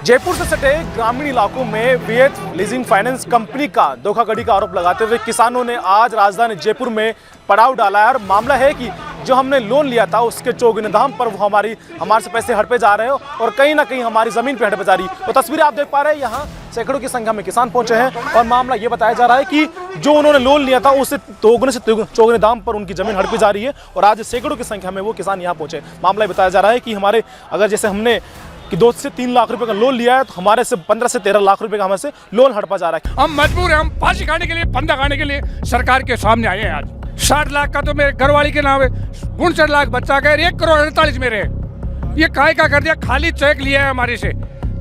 जयपुर से सटे ग्रामीण इलाकों में वेद लीजिंग फाइनेंस कंपनी का धोखाधड़ी का आरोप लगाते हुए किसानों ने आज राजधानी जयपुर में पड़ाव डाला है। और मामला है कि जो हमने लोन लिया था उसके चौगुने दाम पर वो हमारे से पैसे हड़पे जा रहे हो और कहीं ना कहीं हमारी जमीन पे हड़पे जा रही। तो तस्वीरें आप देख पा रहे हैं, यहाँ सैकड़ों की संख्या में किसान पहुंचे हैं और मामला ये बताया जा रहा है कि जो उन्होंने लोन लिया था उससे दोगुने से चौगुने दाम पर उनकी जमीन हड़पी जा रही है। और आज सैकड़ों की संख्या में वो किसान यहाँ पहुंचे। मामला बताया जा रहा है कि हमारे अगर जैसे हमने कि 2 से 3 लाख रुपए का लोन लिया है तो हमारे से 15 से 13 लाख रुपए का हमें से लोन हड़पा जा रहा है। हम मजबूर हैं, हम फांसी खाने के लिए, फंदा खाने के लिए सरकार के सामने आए हैं। आज 60 लाख का तो मेरे घरवाली के नाम है, 59 लाख बच्चा का, 1 करोड़ 48 मेरे है। ये काय का कर दिया, खाली चेक लिया है हमारे से,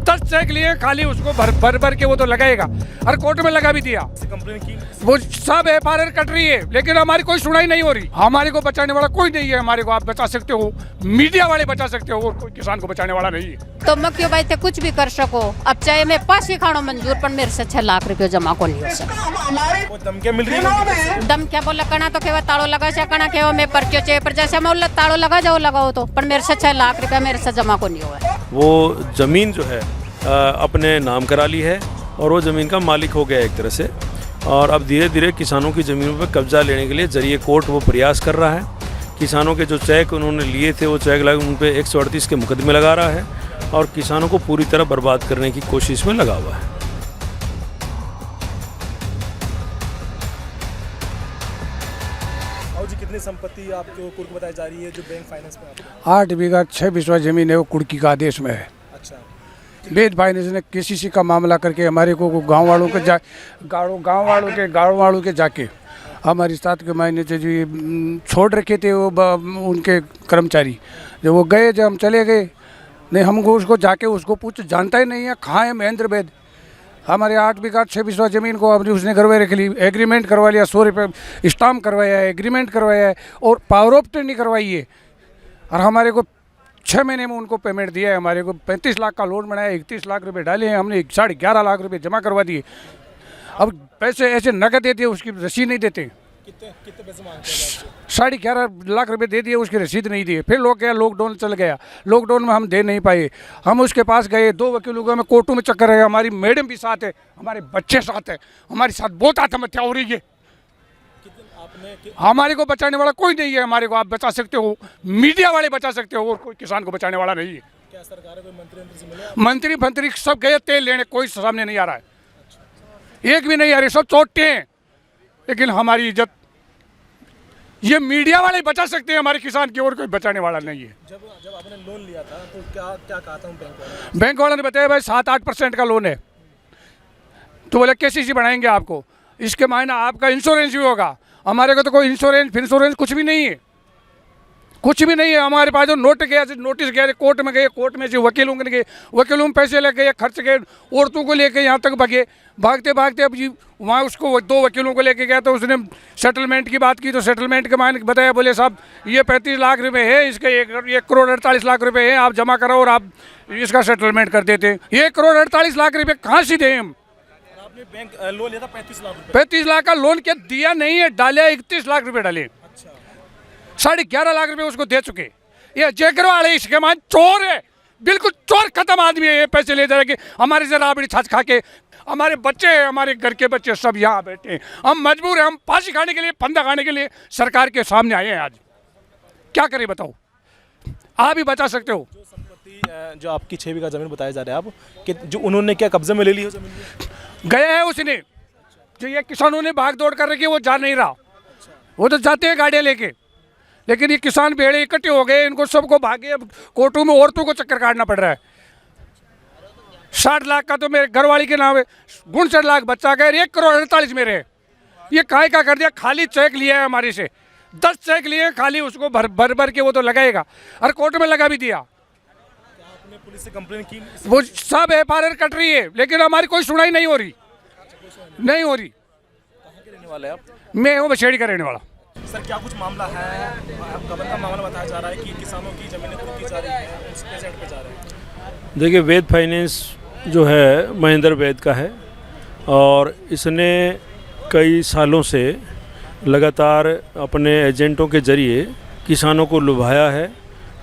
10 चेक लिए खाली, उसको भर के वो तो लगाएगा और कोर्ट में लगा भी दिया। कंप्लेन की वो सब FRR कट रही है लेकिन हमारी कोई सुनाई नहीं हो रही। हमारे को बचाने वाला कोई नहीं है। हमारे को आप बचा सकते हो, मीडिया वाले बचा सकते हो, और कोई किसान को बचाने वाला नहीं है। तो मैं क्यों भाई थे कुछ भी कर सको। अब चाहे मैं फांसी खानो मंजूर, पर मेरे से 6 लाख रुपये जमा को नहीं हो सकता। धमकियां मिल रही है। दम क्या बोला, कना तो केवल ताड़ो लगा से, कना केवल मैं पर्चे चे पर जैसे मैं ताड़ो लगा जाओ लगाओ तो, पर मेरे से 6 लाख रुपया मेरे से जमा को नहीं हुआ। वो जमीन जो है अपने नाम करा ली है और वो ज़मीन का मालिक हो गया एक तरह से। और अब धीरे धीरे किसानों की ज़मीनों पर कब्जा लेने के लिए जरिए कोर्ट वो प्रयास कर रहा है। किसानों के जो चेक उन्होंने लिए थे वो चेक लगा उन पे 138 के मुकदमे लगा रहा है और किसानों को पूरी तरह बर्बाद करने की कोशिश में लगा हुआ है। जी कितनी संपत्ति आपको कुर्क बताई जा रही है जो बैंक फाइनेंस में? 8 बीघा 6 बिस्वा जमीन है, वो कुर्की का आदेश में है। अच्छा, वेद फाइनेंस ने KCC का मामला करके हमारे को गांव वालों के जाके हमारे साथ के महीने से जो छोड़ रखे थे वो उनके कर्मचारी, जब वो गए, जब हम चले गए, नहीं हमको उसको जाके उसको पूछ, जानता ही नहीं है कहाँ है महेंद्र वेद। हमारे 8 बीघा 6 बिस्वा ज़मीन को अपनी उसने करवाए रख ली, एग्रीमेंट करवा लिया, 100 रुपये स्टाम्प करवाया है, एग्रीमेंट करवाया है और पावर ऑफ अटर्नी करवाई है। और हमारे को 6 महीने में उनको पेमेंट दिया है। हमारे को 35 लाख का लोन बनाया, 31 लाख रुपए डाले हैं हमने, 11.5 लाख रुपए जमा करवा दिए। अब पैसे ऐसे नकद देते हैं, उसकी रसीद नहीं देते। कितने पैसे मांगते हैं? 11.5 लाख रुपए दे दिए, उसकी रसीद नहीं दिए। फिर लोग गया, लॉकडाउन चल गया, लॉकडाउन में हम दे नहीं पाए। हम उसके पास गए, 2 वकीलों को, हमें कोर्टों में चक्कर है, हमारी मैडम भी साथ है, हमारे बच्चे साथ है, हमारे साथ बहुत आत्महत्या हो रही है। हमारे को बचाने वाला कोई नहीं है। हमारे को आप बचा सकते हो, मीडिया वाले बचा सकते हो, और कोई किसान को बचाने वाला नहीं है। क्या सरकार कोई मंत्री से मिले? मंत्री सब गए तेल लेने, कोई सामने नहीं आ रहा है, एक भी नहीं आ रही, सब चोटते हैं। लेकिन हमारी इज्जत ये मीडिया वाले बचा सकते हैं हमारे किसान की, और कोई बचाने वाला नहीं है। जब आपने लोन लिया था तो क्या कहा था बैंक वालों ने बताया भाई 7-8% का लोन है, तो बोले KCC बनाएंगे आपको, इसके मायने आपका इंश्योरेंस भी होगा। हमारे को तो कोई इंश्योरेंस कुछ भी नहीं है, कुछ भी नहीं है। हमारे पास जो नोटिस गया, कोर्ट में गए, कोर्ट में जो वकीलों के गए, वकीलों में पैसे लग गए, खर्च गए, औरतों को लेके यहाँ तक भागते अब जी वहाँ उसको 2 वकीलों को लेके गया तो उसने सेटलमेंट की बात की, तो सेटलमेंट के मायने बताया, बोले साहब ये 35 लाख रुपए है, इसके 1 करोड़ 48 लाख रुपए है, आप जमा कराओ और आप इसका सेटलमेंट कर देते। 1 करोड़ 48 लाख रुपये कहाँ से दें हम? बैंक लोन लिया था 35 लाख रुपए। 35 लाख का लोन क्या दिया नहीं है, डाले 31 लाख रुपए डाले। अच्छा, 11.5 लाख रुपए उसको दे चुके। ये जेकर वाले इसके मान चोर है, बिल्कुल चोर खत्म आदमी है। ये पैसे ले जा के हमारे से राबड़ी छाछ खा के, हमारे बच्चे, हमारे घर के बच्चे सब यहाँ बैठे हैं। हम मजबूर हैं, हम फांसी खाने के लिए, फंदा खाने के लिए सरकार के सामने आए हैं। आज क्या करें बताओ, आप ही बचा सकते हो। जो संपत्ति जो आपकी 6 बीघा जमीन बताया जा रहा है आप कि जो उन्होंने क्या कब्जे में ले ली हो जमीन? गया है उसने, जो ये किसानों ने भाग दौड़ कर रखी है वो जा नहीं रहा। वो तो जाते हैं गाड़ियाँ लेके, लेकिन ये किसान भेड़े इकट्ठे हो गए, इनको सबको भागे, अब कोर्टों में औरतों को चक्कर काटना पड़ रहा है। 60 लाख का तो मेरे घरवाली के नाम है, 59 लाख बच्चा का, 1 करोड़ 48 मेरे है। ये काय का कर दिया, खाली चेक लिया है हमारे से, 10 चेक लिए खाली, उसको भर के वो तो लगाएगा और कोर्ट में लगा भी दिया। पुलिस से कंप्लेन की? वो सब FRR कट रही है लेकिन हमारी कोई सुनाई नहीं हो रही। कहाँ के रहने वाले आप? मैं हूँ बछेड़ी का रहने वाला। सर क्या कुछ मामला है? कब्र का मामला बताया जा रहा है कि किसानों की जमीनें कुर्की जा रही है, उस पैसे हड़पे जा रहे हैं। देखिए, वेद फाइनेंस जो है महेंद्र वेद का है और इसने कई सालों से लगातार अपने एजेंटों के जरिए किसानों को लुभाया है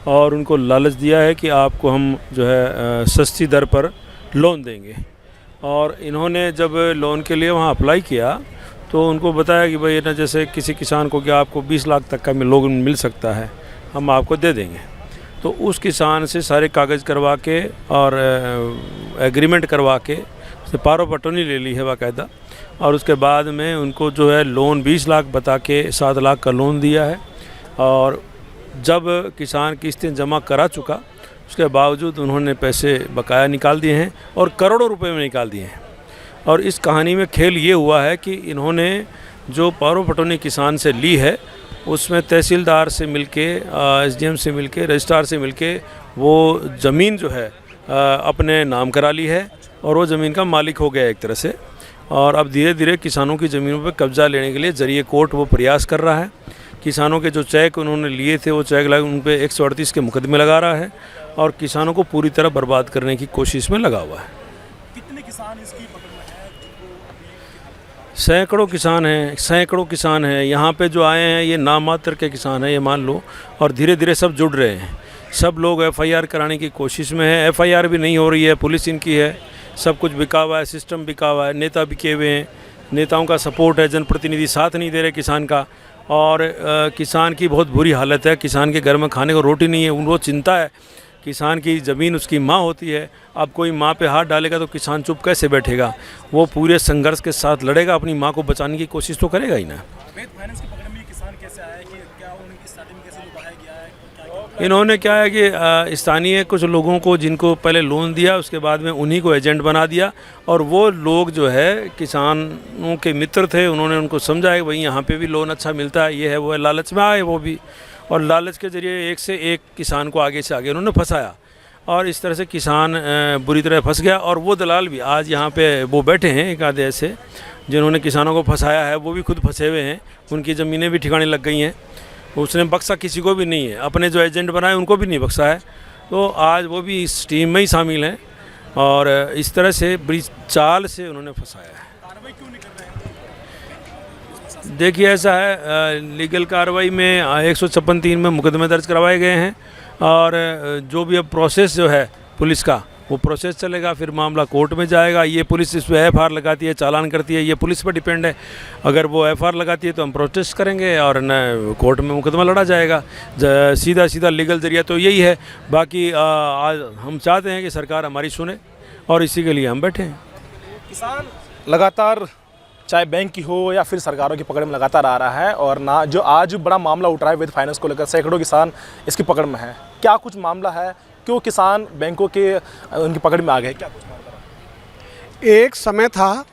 और उनको लालच दिया है कि आपको हम जो है सस्ती दर पर लोन देंगे। और इन्होंने जब लोन के लिए वहाँ अप्लाई किया तो उनको बताया कि भाई ना जैसे किसी किसान को क्या आपको 20 लाख तक का लोन मिल सकता है, हम आपको दे देंगे। तो उस किसान से सारे कागज़ करवा के और एग्रीमेंट करवा के उसने पावर ऑफ अटॉर्नी ले ली है बाकायदा, और उसके बाद में उनको जो है लोन 20 लाख बता के 7 लाख का लोन दिया है। और जब किसान किस्तें जमा करा चुका उसके बावजूद उन्होंने पैसे बकाया निकाल दिए हैं और करोड़ों रुपए में निकाल दिए हैं। और इस कहानी में खेल ये हुआ है कि इन्होंने जो पावर ऑफ अटॉर्नी किसान से ली है उसमें तहसीलदार से मिलके, एसडीएम से मिलके, रजिस्ट्रार से मिलके वो ज़मीन जो है अपने नाम करा ली है और वो ज़मीन का मालिक हो गया एक तरह से। और अब धीरे धीरे किसानों की ज़मीनों पर कब्जा लेने के लिए जरिए कोर्ट वो प्रयास कर रहा है। किसानों के जो चेक उन्होंने लिए थे वो चेक उन पर 138 के मुकदमे लगा रहा है और किसानों को पूरी तरह बर्बाद करने की कोशिश में लगा हुआ है। कितने किसान इसकी पकड़ में हैं? सैकड़ों किसान हैं यहाँ पे जो आए हैं। ये नाम मात्र के किसान हैं, ये मान लो। और धीरे धीरे सब जुड़ रहे हैं। सब लोग एफआईआर कराने की कोशिश में है। एफआईआर भी नहीं हो रही है, पुलिस इनकी है, सब कुछ बिका हुआ है, सिस्टम बिका हुआ है, नेता बिके हुए हैं, नेताओं का सपोर्ट है, जनप्रतिनिधि साथ नहीं दे रहे किसान का। और किसान की बहुत बुरी हालत है। किसान के घर में खाने को रोटी नहीं है, उनको चिंता है। किसान की ज़मीन उसकी माँ होती है। अब कोई माँ पे हाथ डालेगा तो किसान चुप कैसे बैठेगा? वो पूरे संघर्ष के साथ लड़ेगा, अपनी माँ को बचाने की कोशिश तो करेगा ही ना। अवैध फाइनेंस की पकड़ में ये किसान कैसे आया कि क्या उनकी स्टार्टिंग कैसे लुभाया गया है? क्या इन्होंने क्या है कि स्थानीय कुछ लोगों को जिनको पहले लोन दिया उसके बाद में उन्हीं को एजेंट बना दिया। और वो लोग जो है किसानों के मित्र थे, उन्होंने उनको समझा है भाई यहाँ पे भी लोन अच्छा मिलता है, ये है वो है, लालच में आए वो भी। और लालच के ज़रिए एक से एक किसान को आगे से आगे उन्होंने फंसाया और इस तरह से किसान बुरी तरह फंस गया। और वो दलाल भी आज यहाँ पे वो बैठे हैं, एक आधे ऐसे जिन्होंने किसानों को फंसाया है, वो भी खुद फंसे हुए हैं। उनकी ज़मीनें भी ठिकाने लग गई हैं। उसने बख्शा किसी को भी नहीं है, अपने जो एजेंट बनाए उनको भी नहीं बख्शा है। तो आज वो भी इस टीम में ही शामिल हैं और इस तरह से बड़ी चाल से उन्होंने फंसाया है। कार्रवाई क्यों नहीं कर रहे हैं? देखिए ऐसा है, लीगल कार्रवाई में 156(3) में मुकदमे दर्ज करवाए गए हैं और जो भी अब प्रोसेस जो है पुलिस का वो प्रोसेस चलेगा, फिर मामला कोर्ट में जाएगा। ये पुलिस इस पर एफआईआर लगाती है, चालान करती है, ये पुलिस पर डिपेंड है। अगर वो एफआईआर लगाती है तो हम प्रोटेस्ट करेंगे और न कोर्ट में मुकदमा लड़ा जाएगा। सीधा लीगल जरिया तो यही है। बाकी आज हम चाहते हैं कि सरकार हमारी सुने और इसी के लिए हम बैठे हैं। किसान लगातार चाहे बैंक की हो या फिर सरकारों की पकड़ में लगातार आ रहा है और ना जो आज बड़ा मामला उठ रहा है विद फाइनेंस को लेकर, सैकड़ों किसान इसकी पकड़ में है। क्या कुछ मामला है, क्यों किसान बैंकों के उनकी पकड़ में आ गए, क्या कुछ मामला? एक समय था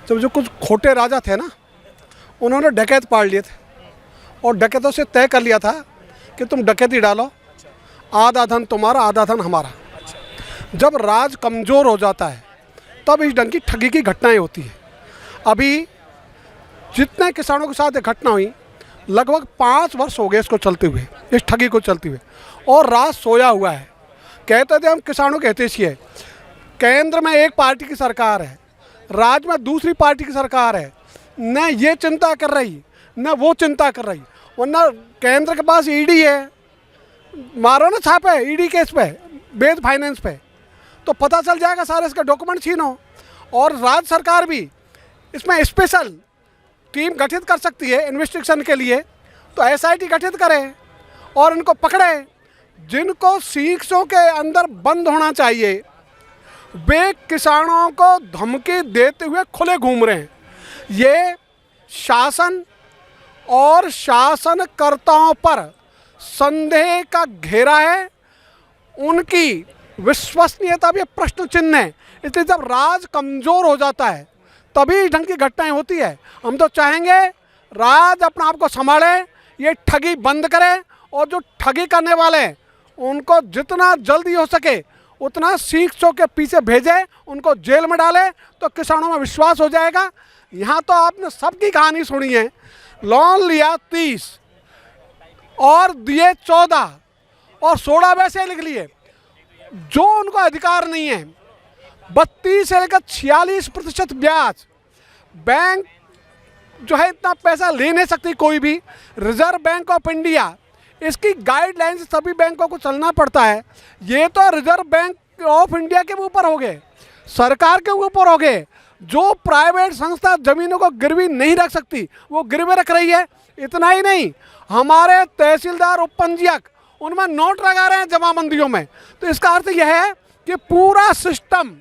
जब जो कुछ खोटे राजा थे ना, उन्होंने डकैत पाल लिए थे और डकैतों से तय कर लिया था कि तुम डकैती डालो, आधा धन तुम्हारा आधा धन हमारा। जब राज कमज़ोर हो जाता है तब इस ढंग की ठगी की घटनाएं होती हैं। अभी जितने किसानों के साथ ये घटना हुई, लगभग 5 वर्ष हो गए इसको चलते हुए, इस ठगी को चलते हुए, और राज सोया हुआ है। कहते थे हम किसानों के हितैषी है। केंद्र में एक पार्टी की सरकार है, राज्य में दूसरी पार्टी की सरकार है, न ये चिंता कर रही न वो चिंता कर रही। वरना केंद्र के पास ईडी है, मारो ना छापे ईडी केस पे, वेद फाइनेंस पे, तो पता चल जाएगा सारे इसके डॉक्यूमेंट छीनो। और राज्य सरकार भी इसमें स्पेशल टीम गठित कर सकती है इन्वेस्टिगेशन के लिए, तो एसआईटी गठित करे और इनको पकड़े। जिनको सीखों के अंदर बंद होना चाहिए, वे किसानों को धमकी देते हुए खुले घूम रहे हैं। ये शासन और शासनकर्ताओं पर संदेह का घेरा है, उनकी विश्वसनीयता भी प्रश्न चिन्ह है। इसलिए जब राज कमज़ोर हो जाता है तभी इस ढंग की घटनाएं होती है। हम तो चाहेंगे राज अपना आप को संभाले, ये ठगी बंद करे और जो ठगी करने वाले हैं उनको जितना जल्दी हो सके उतना सीखों के पीछे भेजे, उनको जेल में डाले, तो किसानों में विश्वास हो जाएगा। यहाँ तो आपने सबकी कहानी सुनी है, लोन लिया 30 और दिए 14 और 16 वैसे लिख लिए। जो उनको अधिकार नहीं है, 32 से लेकर 46% ब्याज, बैंक जो है इतना पैसा ले नहीं सकती कोई भी। रिजर्व बैंक ऑफ इंडिया इसकी गाइडलाइन से सभी बैंकों को चलना पड़ता है। ये तो रिजर्व बैंक ऑफ इंडिया के ऊपर हो गए, सरकार के ऊपर हो गए। जो प्राइवेट संस्था जमीनों को गिरवी नहीं रख सकती वो गिरवी रख रही है। इतना ही नहीं, हमारे तहसीलदार उपपंजीयक उनमें नोट लगा रहे हैं जमाबंदियों में। तो इसका अर्थ यह है कि पूरा सिस्टम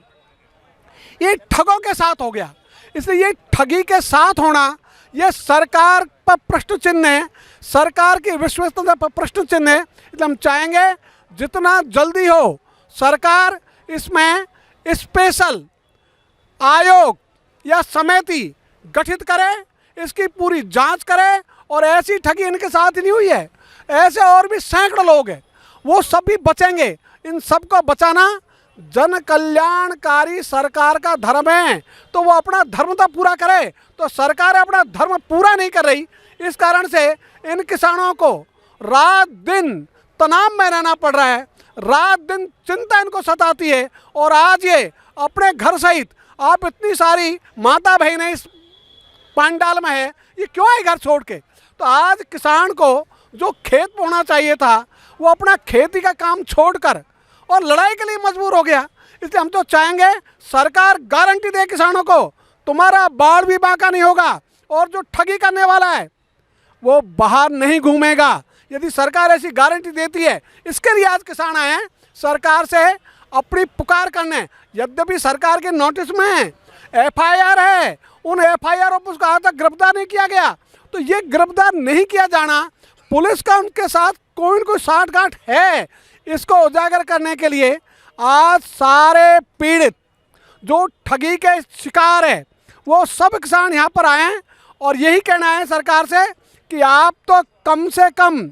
ये ठगों के साथ हो गया। इसलिए ये ठगी के साथ होना ये सरकार पर प्रश्न चिन्ह है, सरकार की विश्वसनीयता पर प्रश्न चिन्ह है। इसलिए हम चाहेंगे जितना जल्दी हो सरकार इसमें स्पेशल आयोग या समिति गठित करे, इसकी पूरी जांच करे। और ऐसी ठगी इनके साथ ही नहीं हुई है, ऐसे और भी सैकड़ों लोग हैं, वो सभी बचेंगे। इन सबको बचाना जन कल्याणकारी सरकार का धर्म है, तो वो अपना धर्म तो पूरा करे। तो सरकार अपना धर्म पूरा नहीं कर रही, इस कारण से इन किसानों को रात दिन तनाव में रहना पड़ रहा है, रात दिन चिंता इनको सताती है। और आज ये अपने घर सहित आप इतनी सारी माता बहनें इस पंडाल में है, ये क्यों है घर छोड़ के? तो आज किसान को जो खेत बोना चाहिए था वो अपना खेती का काम छोड़कर और लड़ाई के लिए मजबूर हो गया। इसलिए हम तो चाहेंगे सरकार गारंटी दे किसानों को, तुम्हारा बाढ़ भी बांका नहीं होगा और जो ठगी करने वाला है वो बाहर नहीं घूमेगा। यदि सरकार ऐसी गारंटी देती है, इसके लिए आज किसान आए हैं सरकार से अपनी पुकार करने। यद्यपि सरकार के नोटिस में FIR है, उन FIR पर उसको आज तक गिरफ्तार नहीं किया गया। तो ये गिरफ्तार नहीं किया जाना, पुलिस का उनके साथ कोई न कोई साठगांठ है, इसको उजागर करने के लिए आज सारे पीड़ित जो ठगी के शिकार है वो सब किसान यहाँ पर आए हैं। और यही कहना है सरकार से कि आप तो कम से कम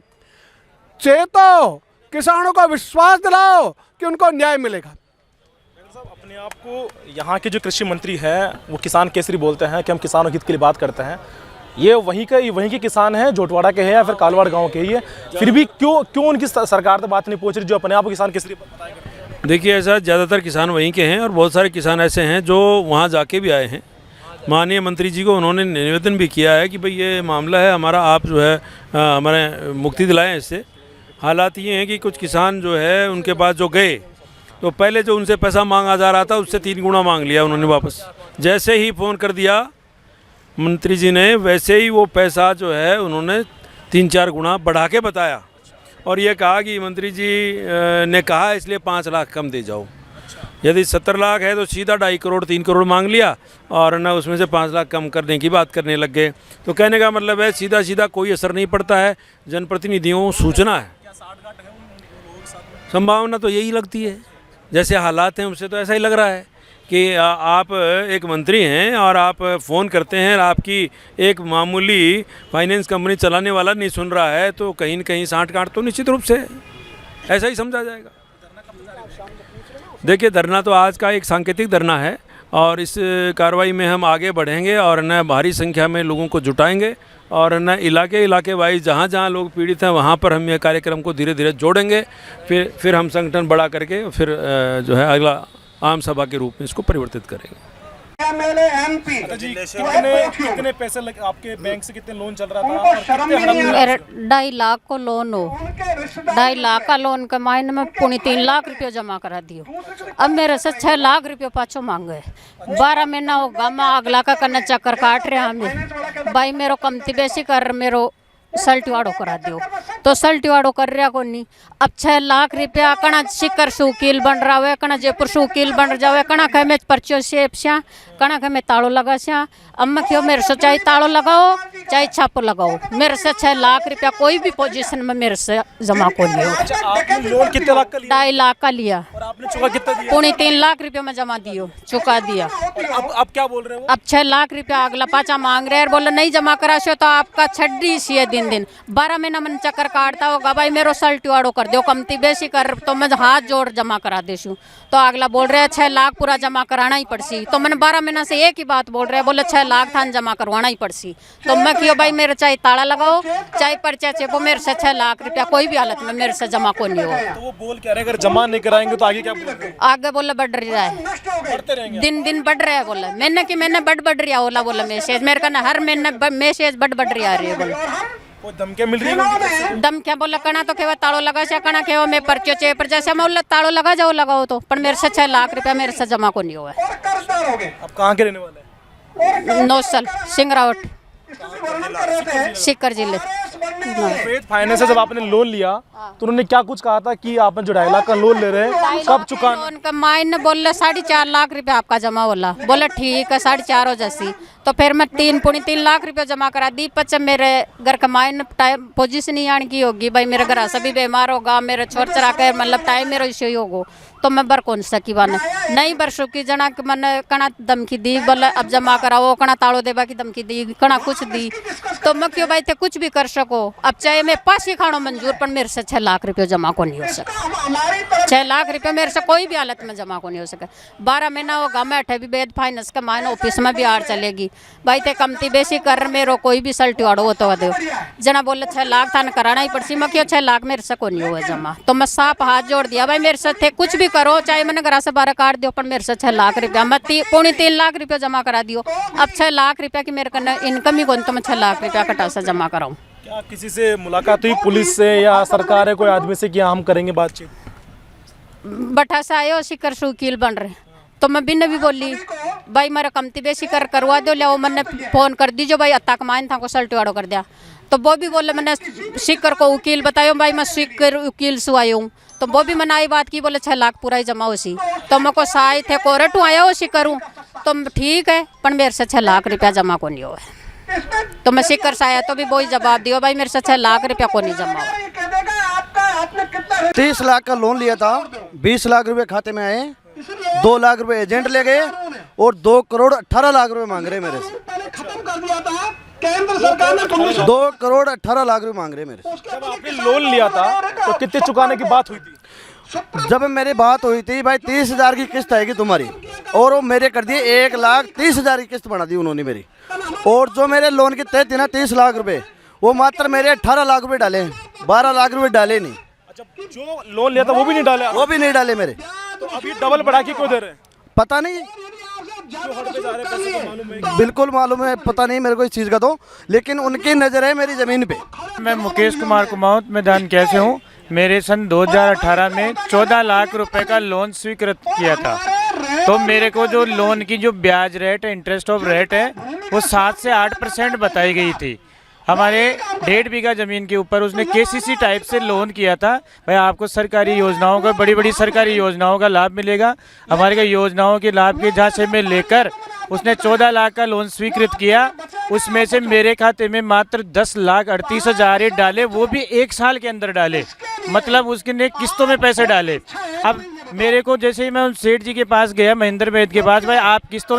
चेतो, किसानों को विश्वास दिलाओ कि उनको न्याय मिलेगा। अपने आप को यहाँ के जो कृषि मंत्री हैं वो किसान केसरी बोलते हैं कि हम किसानों हित के लिए बात करते हैं। ये वहीं के किसान हैं, जोटवाड़ा के हैं या फिर कालवाड़ गांव के ही है, फिर भी क्यों उनकी सरकार तक बात नहीं पहुंच रही जो अपने आप को किसान केसरी बताएगा? देखिए, ऐसा ज़्यादातर किसान वहीं के हैं और बहुत सारे किसान ऐसे हैं जो वहाँ जाके भी आए हैं। माननीय मंत्री जी को उन्होंने निवेदन भी किया है कि भाई ये मामला है हमारा, आप जो है हमारे मुक्ति दिलाएं इससे। हालात ये हैं कि कुछ किसान जो है उनके पास जो गए तो पहले जो उनसे पैसा मांगा जा रहा था उससे 3 गुना मांग लिया उन्होंने वापस। जैसे ही फ़ोन कर दिया मंत्री जी ने, वैसे ही वो पैसा जो है उन्होंने 3-4 गुना बढ़ा के बताया और ये कहा कि मंत्री जी ने कहा इसलिए 5 लाख कम दे जाओ। यदि 70 लाख है तो सीधा 2.5 करोड़ 3 करोड़ मांग लिया और न उसमें से 5 लाख कम करने की बात करने लग गए। तो कहने का मतलब है सीधा सीधा कोई असर नहीं पड़ता है, जनप्रतिनिधियों को सूचना है। संभावना तो यही लगती है, जैसे हालात हैं उससे तो ऐसा ही लग रहा है कि आप एक मंत्री हैं और आप फ़ोन करते हैं, आपकी एक मामूली फाइनेंस कंपनी चलाने वाला नहीं सुन रहा है, तो कहीं न कहीं साठ-गांठ तो निश्चित रूप से ऐसा ही समझा जाएगा। देखिए, धरना तो आज का एक सांकेतिक धरना है और इस कार्रवाई में हम आगे बढ़ेंगे और न भारी संख्या में लोगों को जुटाएंगे और न इलाके वाइज जहाँ जहाँ लोग पीड़ित हैं वहाँ पर हम ये कार्यक्रम को धीरे धीरे जोड़ेंगे। फिर हम संगठन बड़ा करके फिर जो है अगला आम सभा के रूप में इसको परिवर्तित करेंगे। जी, कितने पैसे आपके बैंक से कितने लोन चल रहा था और कितने मेरा 2.5 लाख को लोन हो, 2.5 लाख का लोन के मायने में 3 लाख रुपये जमा करा दियो। अब मेरे से 6 लाख रुपये पाछो मांगे। 12 महीना हो गया, अगला का करना चक्कर काट रहे हमें। भाई मेरो कमती बेसी कर, मेरो सल्टीवाड़ो करा दियो, तो सल्टीवाड़ो कर रहा को नहीं। अब 6 लाख रुपया कणा शिकर सुकील बन रहा है, कणा जयपुर सुकील बन जावे, कणा कहे में पर्चो सेप स्या, कणा कहे में ताड़ो लगा स्या। अब मैं क्यों, मेरे से चाहे ताड़ो लगाओ चाहे छापो लगाओ, मेरे से 6 लाख रुपया कोई भी पोजीशन में मेरे से जमा को लियो। आपने लोन कितने लाख का लिया? 2.5 लाख का लिया और आपने चुका कितना दिया? 3.5 लाख रुपया में जमा दियो, चुका दिया। अब क्या बोल रहे हो? अब 6 लाख रुपया अगला पाचा मांग रहे हैं, बोले नहीं जमा करा सो तो आपका छड्डी सी है। दिन 12 महीना मन चक्कर काटता होगा, भाई मेरो सल्टीवाड़ो कर दो, कमती बेसी कर तो मैं हाथ जोड़ जमा करा देशू। तो अगला बोल रहे हैं 6 लाख पूरा जमा कराना ही पड़सी। तो मैंने 12 महीना से एक ही बात बोल रहे हैं, बोले 6 लाख थान जमा करवाना ही पड़सी। तो मैं क्यों भाई, मेरे चाहे ताला लगाओ चाहे पर्चा चेपो, मेरे से 6 लाख रुपया कोई भी हालत में मेरे से जमा को नहीं होगा। तो वो बोल क्या रहे, अगर जमा नहीं कराएंगे तो आगे क्या बोलेंगे? आगे बोले बढ़ रहा है, बढ़ते रहेंगे, दिन बढ़ रहा है। बोला मैंने कि मैंने बढ़ रही है, बोला मैसेज मेरे का ना हर महीने मैसेज बढ़ रही आ रही है। बोला कोई धमकियां मिल रही है? दम क्या बोला कणा तो केवा ताड़ो लगा से कणा केवा मैं पर्चो चे पर जैसे मैं बोला ताड़ो लगा जाओ लगाओ तो पर मेरे से 6 लाख रुपया मेरे से जमा को नहीं हुआ है। आप कहाँ के रहने वाले हैं? नौसल सिंगरावट सीकर जिले। वेद फाइनेंस से जब आपने लोन लिया तो उन्होंने क्या कुछ कहा था कि आपने जो 2.5 लाख का लोन ले रहे हैं कब चुकाना? लोन का माइन बोला 4.5 लाख रुपया आपका जमा होला। बोला ठीक है 4.5 हो जैसी तो फिर मैं 3 लाख रुपया जमा करा दी। पच मेरे घर का माइन टाइम पोजीशन ही आने की होगी भाई मेरे घर सभी बीमार होगा मेरे छोर चरा के मतलब टाइम मेरा इश्यू होगो तो मैं बर कौन सकी बन नहीं बरसों की जना कि मैंने कणा धमकी दी बोला अब जमा कराओ कणा ताड़ो देवा की धमकी दी कणा कुछ दी तो मैं क्यों भाई थे कुछ भी कर सको। अब चाहे मैं पास ही खानो मंजूर पर मेरे से 6 लाख रुपये जमा को नहीं हो सका। 6 लाख रुपये मेरे से कोई भी हालत में जमा को नहीं हो सका। 12 महीना होगा मैं अठे भी बेद फाइनेंस का मायने ऑफिस में भी आड़ चलेगी भाई थे कमती बेसी कर मेरो कोई भी सल्टी वाड़ो हो तो दो जना बोले 6 लाख था कराना ही पड़सी मैं क्यों 6 लाख मेरे से को नहीं हुआ जमा। तो मैं साफ हाथ जोड़ दिया भाई मेरे से थे कुछ भी करो चाहे मैंने घर से 12 काट दियो पर मेरे से 6 लाख रुपया मैं 3.5 लाख रुपया जमा करा दियो। अब 6 लाख रुपया की मेरे कन्ने इनकम ही कौन तो मैं 6 लाख रुपया कटा से जमा कराऊँ। क्या किसी से मुलाकात हुई पुलिस से या सरकार है कोई आदमी से कि हम करेंगे बातचीत? बठा से आयो शिकर से वकील बन रहे तो मैं बिन भी बोली भाई मेरा कमती बेसी करवा दो लिया मैंने फोन कर दीजिए भाई अत्ता कमाइन था को सल्टी वाड़ो कर दिया तो वो भी बोले मैंने शिकर को वकील बतायो भाई मैं शिकर वकील से आई हूँ तो वो भी मैंने आई बात की बोले 6 लाख पूरा ही जमा हो सी तो मैं को साई थे कोरट आया हो शिकर हूँ तो ठीक है पर मेरे से 6 लाख रुपया जमा को नहीं हुआ तो मैं शिकर से आया तो भी वही जवाब दियो भाई मेरे से 6 लाख रुपया को नहीं जमा हुआ। 30 लाख का लोन लिया था 20 लाख रुपए खाते में आए 2 लाख रुपए एजेंट ले गए और 2 करोड़ 18 लाख रुपए मांग रहे मेरे से। 2 करोड़ 18 लाख रुपए मांग रहे मेरे से। जब आपने लोन लिया था तो कितने चुकाने की बात हुई थी? जब मेरी बात हुई थी भाई 30,000 की किस्त आएगी तुम्हारी और वो मेरे कर दिए 1,30,000 की किस्त बना दी उन्होंने मेरी। और जो मेरे लोन की तय थी ना 30 लाख रुपए वो मात्र मेरे 18 लाख रुपए डाले 12 लाख रुपए डाले नहीं। अच्छा जो लोन लिया था वो भी नहीं डाले? वो भी नहीं डाले मेरे। तो अभी डबल बढ़ा के क्यों दे रहे हैं? पता नहीं बिल्कुल मालूम है पता नहीं मेरे को इस चीज़ का तो लेकिन उनकी नज़र है मेरी ज़मीन पे। मैं मुकेश कुमार कुमाऊत मैं दान कैसे हूँ। मेरे सन 2018 में 14 लाख रुपए का लोन स्वीकृत किया था तो मेरे को जो लोन की जो ब्याज रेट है इंटरेस्ट ऑफ रेट है वो 7 से 8% बताई गई थी। हमारे 1.5 बीघा ज़मीन के ऊपर उसने केसीसी टाइप से लोन किया था भाई आपको सरकारी योजनाओं का बड़ी बड़ी सरकारी योजनाओं का लाभ मिलेगा। हमारे को योजनाओं के लाभ के झांसे में लेकर उसने 14 लाख का लोन स्वीकृत किया। उसमें से मेरे खाते में मात्र 10,38,000 डाले वो भी 1 साल के अंदर डाले मतलब उसने किस्तों में पैसे डाले। अब मेरे को जैसे ही मैं उन सेठ जी के पास गया महेंद्र वैद के पास भाई आप किस्तों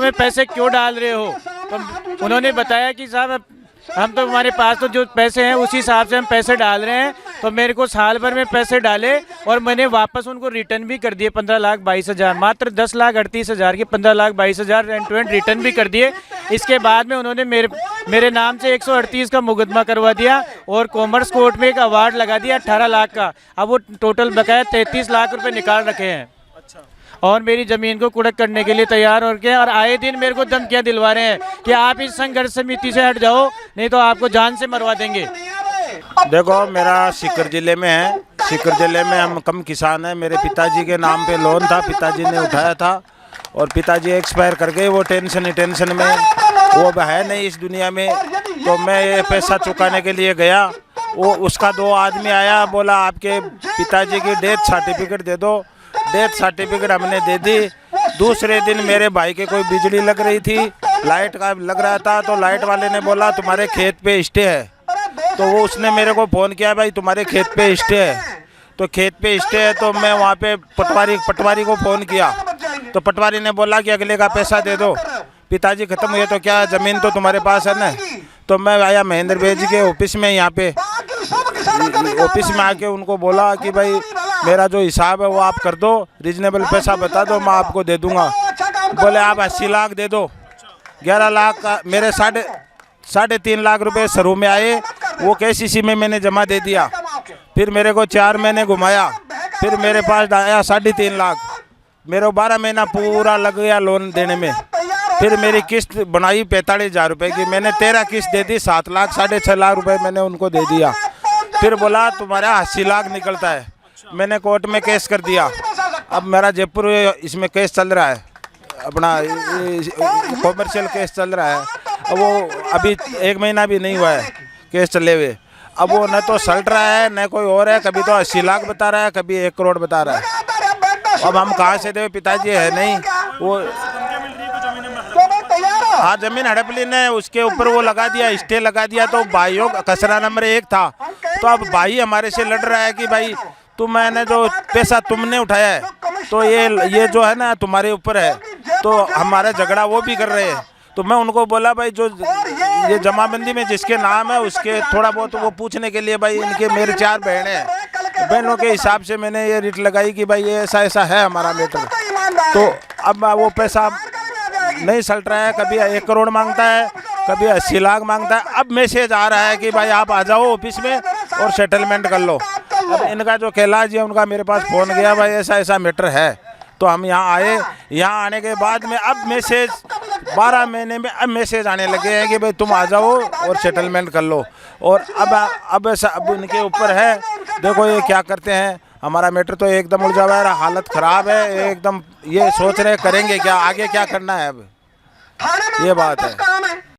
में पैसे क्यों डाल रहे हो तो उन्होंने बताया कि साहब हम तो हमारे पास तो जो पैसे हैं उसी हिसाब से हम पैसे डाल रहे हैं। तो मेरे को साल भर में पैसे डाले और मैंने वापस उनको रिटर्न भी कर दिए 15,22,000 मात्र 10,38,000 के 15,22,000 रेंट टू रेंट रिटर्न भी कर दिए। इसके बाद में उन्होंने मेरे नाम से 138 का मुकदमा करवा दिया और कॉमर्स कोर्ट में एक अवार्ड लगा दिया 18 लाख का। अब वो टोटल बकाया 33 लाख रुपए निकाल रखे हैं और मेरी ज़मीन को कुड़क करने के लिए तैयार हो गए और आए दिन मेरे को धमकियाँ दिलवा रहे हैं कि आप इस संघर्ष समिति से हट जाओ नहीं तो आपको जान से मरवा देंगे। देखो मेरा सीकर ज़िले में है। सीकर ज़िले में हम कम किसान हैं। मेरे पिताजी के नाम पे लोन था पिताजी ने उठाया था और पिताजी एक्सपायर कर गए। वो टेंशन में वो है नहीं इस दुनिया में। तो मैं ये पैसा चुकाने के लिए गया वो उसका 2 आदमी आया बोला आपके पिताजी की डेथ सर्टिफिकेट दे दो। डेथ सर्टिफिकेट हमने दे दी। दूसरे दिन मेरे भाई के कोई बिजली लग रही थी लाइट का लग रहा था तो लाइट वाले ने बोला तुम्हारे खेत पे स्टे है। तो वो उसने मेरे को फ़ोन किया भाई तुम्हारे खेत पे स्टे है। तो खेत पे स्टे है तो मैं वहाँ पे पटवारी को फ़ोन किया तो पटवारी ने बोला कि अगले का पैसा दे दो। पिताजी ख़त्म हुए तो क्या ज़मीन तो तुम्हारे पास है ना। तो मैं आया महेंद्र भाई जी के ऑफिस में यहाँ पे ऑफिस में आके उनको बोला कि भाई मेरा जो हिसाब है वो आप कर दो रीजनेबल पैसा बता दो मैं आपको दे दूंगा। बोले आप 80 लाख दे दो। 11 लाख का मेरे 3.5 लाख रुपए शुरू में आए वो केसीसी में मैंने जमा दे दिया। फिर मेरे को 4 महीने घुमाया फिर मेरे पास आया 3.5 लाख। मेरे 12 महीना पूरा लग गया लोन देने में। फिर मेरी किस्त बनाई 45,000 रुपये की। मैंने 13 किस्त दे दी, 7 लाख 6.5 लाख रुपए मैंने उनको दे दिया। फिर बोला तुम्हारा 80 लाख निकलता है। मैंने कोर्ट में केस कर दिया। अब मेरा जयपुर इसमें केस चल रहा है, अपना कॉमर्शियल केस चल रहा है। अब वो अभी 1 महीना भी नहीं हुआ है केस चले हुए। अब वो न तो सल्ट रहा है न कोई और है, कभी तो 80 लाख बता रहा है, कभी 1 करोड़ बता रहा है। अब हम कहाँ से दें, पिताजी है नहीं वो। हाँ, जमीन हड़प ली ने, उसके ऊपर वो लगा दिया, स्टे लगा दिया। तो भाइयों कसरा नंबर 1 था, तो अब भाई हमारे से लड़ रहा है कि भाई मैंने जो पैसा तुमने उठाया है तो ये जो है ना तुम्हारे ऊपर है। तो हमारा झगड़ा वो भी कर रहे हैं। तो मैं उनको बोला भाई जो ये जमाबंदी में जिसके नाम है उसके थोड़ा बहुत वो पूछने के लिए, भाई इनके मेरे 4 बहनें हैं, बहनों के हिसाब से मैंने ये रिट लगाई कि भाई ये ऐसा ऐसा है हमारा मैटर। तो अब वो पैसा नहीं सल्ट रहा है, कभी 1 करोड़ मांगता है, कभी 80 लाख मांगता है। अब मैसेज आ रहा है कि भाई आप आ जाओ ऑफिस में और सेटलमेंट कर लो। अब इनका जो कैलाश है उनका मेरे पास फ़ोन गया, भाई ऐसा ऐसा मैटर है। तो हम यहाँ आए, यहाँ आने के बाद में अब मैसेज 12 महीने में अब मैसेज आने लगे हैं कि भाई तुम आ जाओ और सेटलमेंट कर लो। और अब ऐसा अब इनके ऊपर है, देखो ये क्या करते हैं। हमारा मैटर तो एकदम उलझा हुआ है, हालत ख़राब है एकदम। ये सोच रहे करेंगे क्या, आगे क्या करना है, अब ये बात है।